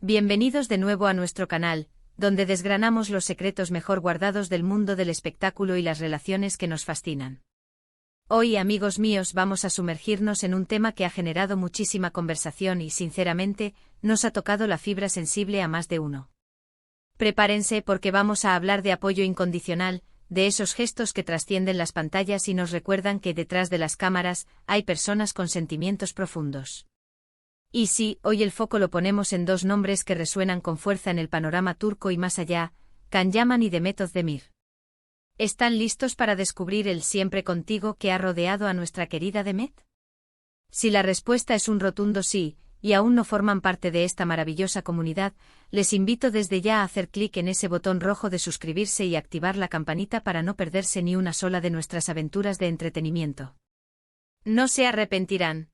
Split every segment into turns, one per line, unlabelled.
Bienvenidos de nuevo a nuestro canal, donde desgranamos los secretos mejor guardados del mundo del espectáculo y las relaciones que nos fascinan. Hoy, amigos míos, vamos a sumergirnos en un tema que ha generado muchísima conversación y, sinceramente, nos ha tocado la fibra sensible a más de uno. Prepárense porque vamos a hablar de apoyo incondicional, de esos gestos que trascienden las pantallas y nos recuerdan que detrás de las cámaras hay personas con sentimientos profundos. Y sí, hoy el foco lo ponemos en dos nombres que resuenan con fuerza en el panorama turco y más allá, Can Yaman y Demet Özdemir. ¿Están listos para descubrir el siempre contigo que ha rodeado a nuestra querida Demet? Si la respuesta es un rotundo sí, y aún no forman parte de esta maravillosa comunidad, les invito desde ya a hacer clic en ese botón rojo de suscribirse y activar la campanita para no perderse ni una sola de nuestras aventuras de entretenimiento. No se arrepentirán.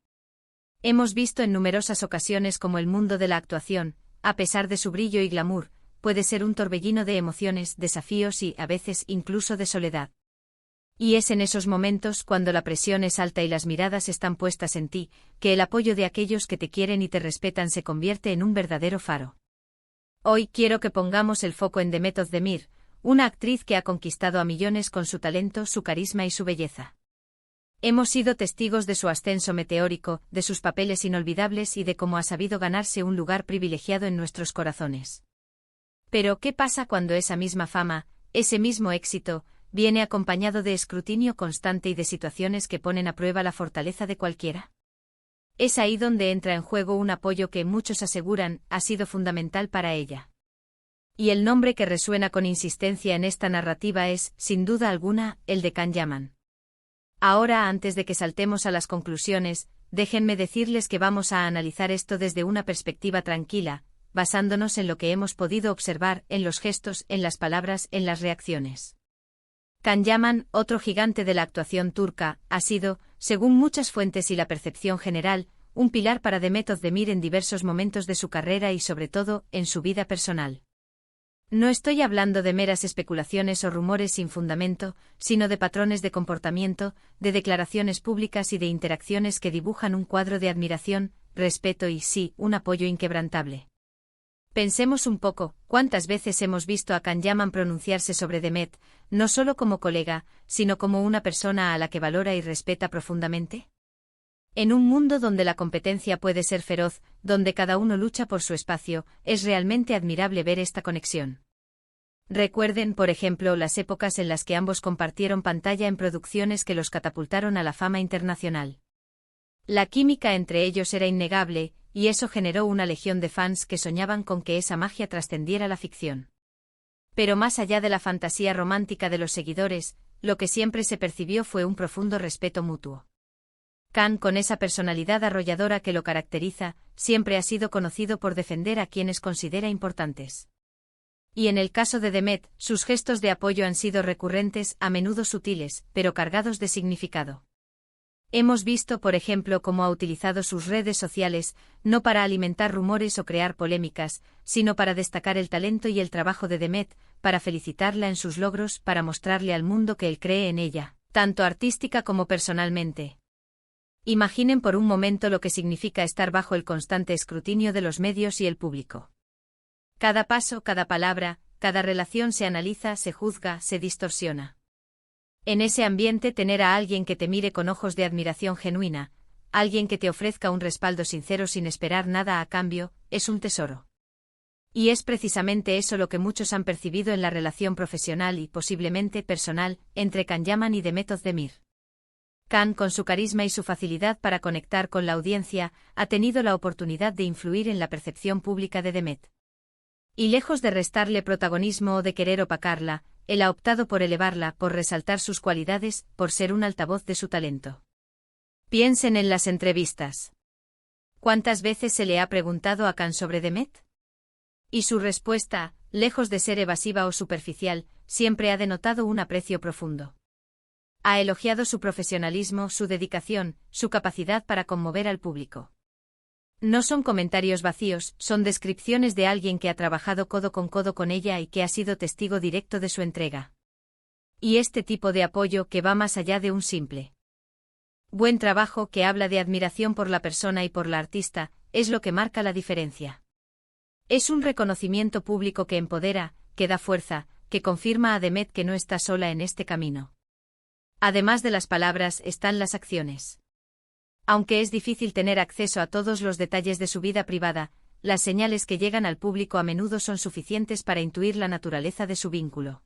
Hemos visto en numerosas ocasiones cómo el mundo de la actuación, a pesar de su brillo y glamour, puede ser un torbellino de emociones, desafíos y, a veces, incluso de soledad. Y es en esos momentos, cuando la presión es alta y las miradas están puestas en ti, que el apoyo de aquellos que te quieren y te respetan se convierte en un verdadero faro. Hoy quiero que pongamos el foco en Demet Özdemir, una actriz que ha conquistado a millones con su talento, su carisma y su belleza. Hemos sido testigos de su ascenso meteórico, de sus papeles inolvidables y de cómo ha sabido ganarse un lugar privilegiado en nuestros corazones. Pero, ¿qué pasa cuando esa misma fama, ese mismo éxito, viene acompañado de escrutinio constante y de situaciones que ponen a prueba la fortaleza de cualquiera? Es ahí donde entra en juego un apoyo que muchos aseguran ha sido fundamental para ella. Y el nombre que resuena con insistencia en esta narrativa es, sin duda alguna, el de Can Yaman. Ahora, antes de que saltemos a las conclusiones, déjenme decirles que vamos a analizar esto desde una perspectiva tranquila, basándonos en lo que hemos podido observar, en los gestos, en las palabras, en las reacciones. Can Yaman, otro gigante de la actuación turca, ha sido, según muchas fuentes y la percepción general, un pilar para Demet Özdemir en diversos momentos de su carrera y sobre todo, en su vida personal. No estoy hablando de meras especulaciones o rumores sin fundamento, sino de patrones de comportamiento, de declaraciones públicas y de interacciones que dibujan un cuadro de admiración, respeto y, sí, un apoyo inquebrantable. Pensemos un poco, ¿cuántas veces hemos visto a Can Yaman pronunciarse sobre Demet, no solo como colega, sino como una persona a la que valora y respeta profundamente? En un mundo donde la competencia puede ser feroz, donde cada uno lucha por su espacio, es realmente admirable ver esta conexión. Recuerden, por ejemplo, las épocas en las que ambos compartieron pantalla en producciones que los catapultaron a la fama internacional. La química entre ellos era innegable, y eso generó una legión de fans que soñaban con que esa magia trascendiera la ficción. Pero más allá de la fantasía romántica de los seguidores, lo que siempre se percibió fue un profundo respeto mutuo. Can, con esa personalidad arrolladora que lo caracteriza, siempre ha sido conocido por defender a quienes considera importantes. Y en el caso de Demet, sus gestos de apoyo han sido recurrentes, a menudo sutiles, pero cargados de significado. Hemos visto, por ejemplo, cómo ha utilizado sus redes sociales, no para alimentar rumores o crear polémicas, sino para destacar el talento y el trabajo de Demet, para felicitarla en sus logros, para mostrarle al mundo que él cree en ella, tanto artística como personalmente. Imaginen por un momento lo que significa estar bajo el constante escrutinio de los medios y el público. Cada paso, cada palabra, cada relación se analiza, se juzga, se distorsiona. En ese ambiente tener a alguien que te mire con ojos de admiración genuina, alguien que te ofrezca un respaldo sincero sin esperar nada a cambio, es un tesoro. Y es precisamente eso lo que muchos han percibido en la relación profesional y, posiblemente, personal, entre Can Yaman y Demet Özdemir. Can, con su carisma y su facilidad para conectar con la audiencia, ha tenido la oportunidad de influir en la percepción pública de Demet. Y lejos de restarle protagonismo o de querer opacarla, él ha optado por elevarla, por resaltar sus cualidades, por ser un altavoz de su talento. Piensen en las entrevistas. ¿Cuántas veces se le ha preguntado a Can sobre Demet? Y su respuesta, lejos de ser evasiva o superficial, siempre ha denotado un aprecio profundo. Ha elogiado su profesionalismo, su dedicación, su capacidad para conmover al público. No son comentarios vacíos, son descripciones de alguien que ha trabajado codo con ella y que ha sido testigo directo de su entrega. Y este tipo de apoyo que va más allá de un simple buen trabajo, que habla de admiración por la persona y por la artista, es lo que marca la diferencia. Es un reconocimiento público que empodera, que da fuerza, que confirma a Demet que no está sola en este camino. Además de las palabras están las acciones. Aunque es difícil tener acceso a todos los detalles de su vida privada, las señales que llegan al público a menudo son suficientes para intuir la naturaleza de su vínculo.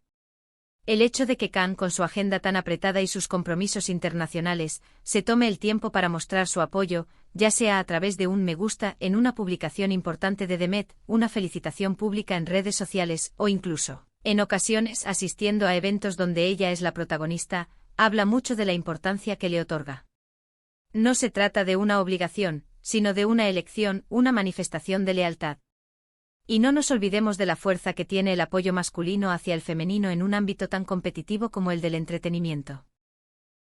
El hecho de que Khan, con su agenda tan apretada y sus compromisos internacionales, se tome el tiempo para mostrar su apoyo, ya sea a través de un me gusta en una publicación importante de Demet, una felicitación pública en redes sociales o incluso, en ocasiones, asistiendo a eventos donde ella es la protagonista, habla mucho de la importancia que le otorga. No se trata de una obligación, sino de una elección, una manifestación de lealtad. Y no nos olvidemos de la fuerza que tiene el apoyo masculino hacia el femenino en un ámbito tan competitivo como el del entretenimiento.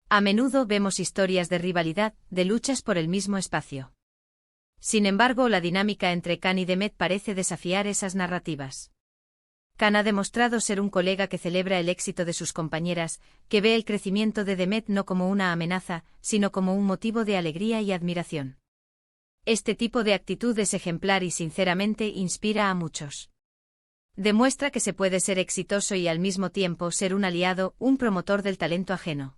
A menudo vemos historias de rivalidad, de luchas por el mismo espacio. Sin embargo, la dinámica entre Khan y Demet parece desafiar esas narrativas. Khan ha demostrado ser un colega que celebra el éxito de sus compañeras, que ve el crecimiento de Demet no como una amenaza, sino como un motivo de alegría y admiración. Este tipo de actitud es ejemplar y sinceramente inspira a muchos. Demuestra que se puede ser exitoso y al mismo tiempo ser un aliado, un promotor del talento ajeno.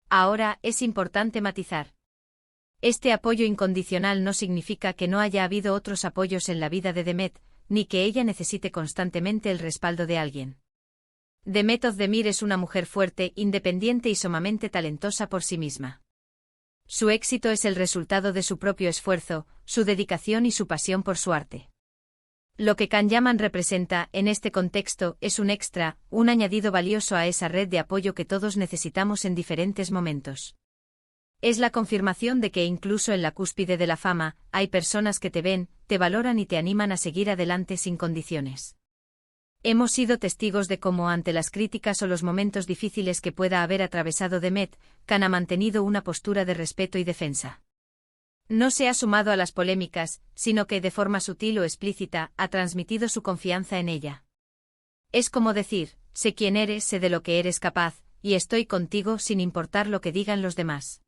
Ahora, es importante matizar. Este apoyo incondicional no significa que no haya habido otros apoyos en la vida de Demet, ni que ella necesite constantemente el respaldo de alguien. Demet Özdemir es una mujer fuerte, independiente y sumamente talentosa por sí misma. Su éxito es el resultado de su propio esfuerzo, su dedicación y su pasión por su arte. Lo que Khan Yaman representa, en este contexto, es un extra, un añadido valioso a esa red de apoyo que todos necesitamos en diferentes momentos. Es la confirmación de que incluso en la cúspide de la fama, hay personas que te ven, te valoran y te animan a seguir adelante sin condiciones. Hemos sido testigos de cómo ante las críticas o los momentos difíciles que pueda haber atravesado Demet, Khan ha mantenido una postura de respeto y defensa. No se ha sumado a las polémicas, sino que de forma sutil o explícita ha transmitido su confianza en ella. Es como decir, sé quién eres, sé de lo que eres capaz, y estoy contigo sin importar lo que digan los demás.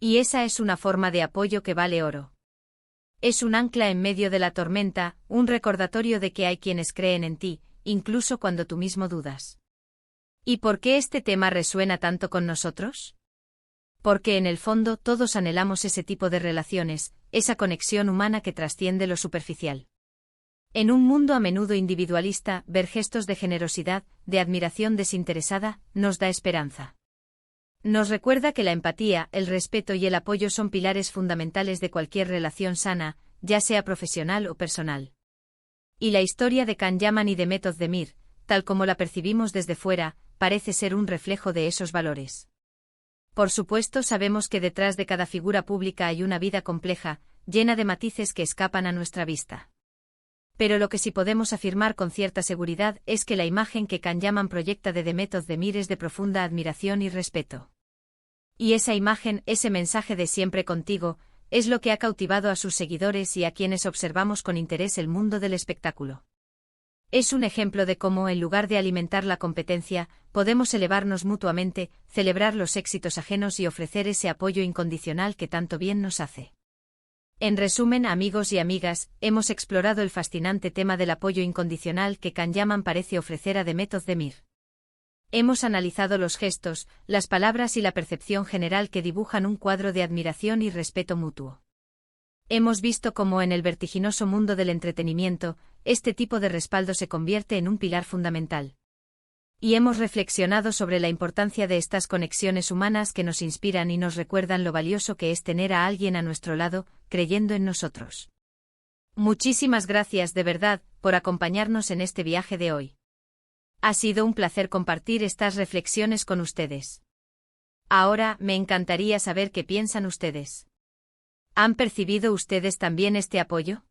Y esa es una forma de apoyo que vale oro. Es un ancla en medio de la tormenta, un recordatorio de que hay quienes creen en ti, incluso cuando tú mismo dudas. ¿Y por qué este tema resuena tanto con nosotros? Porque en el fondo todos anhelamos ese tipo de relaciones, esa conexión humana que trasciende lo superficial. En un mundo a menudo individualista, ver gestos de generosidad, de admiración desinteresada, nos da esperanza. Nos recuerda que la empatía, el respeto y el apoyo son pilares fundamentales de cualquier relación sana, ya sea profesional o personal. Y la historia de Khan Yaman y Demet Özdemir, tal como la percibimos desde fuera, parece ser un reflejo de esos valores. Por supuesto, sabemos que detrás de cada figura pública hay una vida compleja, llena de matices que escapan a nuestra vista. Pero lo que sí podemos afirmar con cierta seguridad es que la imagen que Khan Yaman proyecta de Demet Özdemir es de profunda admiración y respeto. Y esa imagen, ese mensaje de siempre contigo, es lo que ha cautivado a sus seguidores y a quienes observamos con interés el mundo del espectáculo. Es un ejemplo de cómo, en lugar de alimentar la competencia, podemos elevarnos mutuamente, celebrar los éxitos ajenos y ofrecer ese apoyo incondicional que tanto bien nos hace. En resumen, amigos y amigas, hemos explorado el fascinante tema del apoyo incondicional que Khan Yaman parece ofrecer a Demet Özdemir. Hemos analizado los gestos, las palabras y la percepción general que dibujan un cuadro de admiración y respeto mutuo. Hemos visto cómo en el vertiginoso mundo del entretenimiento, este tipo de respaldo se convierte en un pilar fundamental. Y hemos reflexionado sobre la importancia de estas conexiones humanas que nos inspiran y nos recuerdan lo valioso que es tener a alguien a nuestro lado, creyendo en nosotros. Muchísimas gracias de verdad, por acompañarnos en este viaje de hoy. Ha sido un placer compartir estas reflexiones con ustedes. Ahora, me encantaría saber qué piensan ustedes. ¿Han percibido ustedes también este apoyo?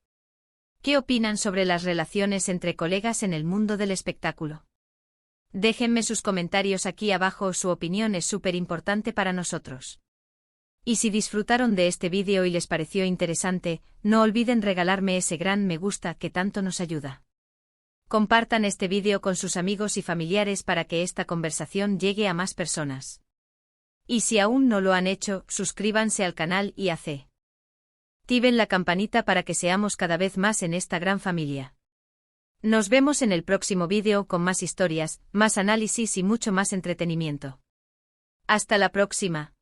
¿Qué opinan sobre las relaciones entre colegas en el mundo del espectáculo? Déjenme sus comentarios aquí abajo, su opinión es súper importante para nosotros. Y si disfrutaron de este vídeo y les pareció interesante, no olviden regalarme ese gran me gusta que tanto nos ayuda. Compartan este vídeo con sus amigos y familiares para que esta conversación llegue a más personas. Y si aún no lo han hecho, suscríbanse al canal y Activen la campanita para que seamos cada vez más en esta gran familia. Nos vemos en el próximo vídeo con más historias, más análisis y mucho más entretenimiento. Hasta la próxima.